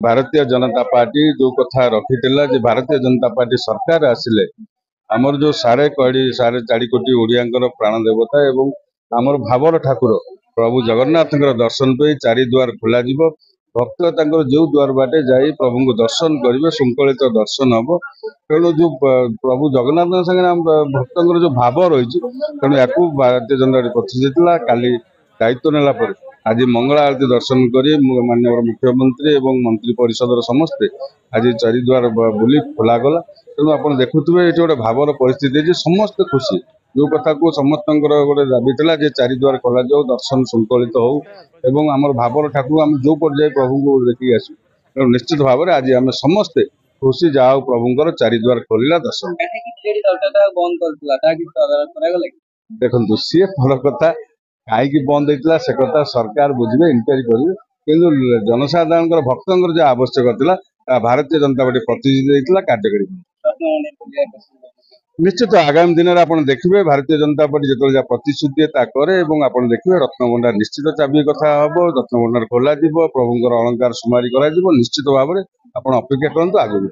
Bharatiya Janata party जो कथा रखी भारतीय जनता पार्टी सरकार आसिले आमर जो साढ़े चारि कोटी ओडियांकर प्राण देवता एवं आमर भावर ठाकुर प्रभु जगन्नाथ दर्शन पे चारि द्वार खोल भक्त जो द्वार बाटे जाई प्रभु को दर्शन करेंगे श्रृंखलित दर्शन हम तेणु जो प्रभु जगन्नाथ संगे भक्त जो भाव रही तेणु या भारतीय जनता पार्टी प्रतिष्ठा काली दायित्व नेला आज मंगला आरती दर्शन कर माननीय मुख्यमंत्री एवं मंत्री परिषद समस्ते आज चारिद्वार बुली खोलागला तेणु आप देखुए ये गोटे भावर परिस्थिति समस्त खुशी जो कथा को समस्त गोटे दाबी था चारिद्वार खोल जाओ दर्शन श्रृंखलित हो एवं आम भावर ठाकुर आम जो पर्याय प्रभु को देखिए आसू तेणु निश्चित भाव में आज आम समस्ते खुशी जाओ प्रभुंर चारिद्वार खोलला दर्शन देखो सी फल कथा कहीं बंद होता से कथा सरकार बुझे इनक्वारी करेंगे किंतु जनसाधारण भक्त जो आवश्यक था भारतीय जनता पार्टी प्रतिनिधि कार्यकारी निश्चित आगामी दिन में आप देखिए भारतीय जनता पार्टी जो प्रतिश्रुति करे आप देखिए रत्नभंडार निश्चित चाबी कथा हम रत्नभंडार खोल प्रभुंर अलंकार सुमारी कर निश्चित भाव में आप अपेक्षा करते आगे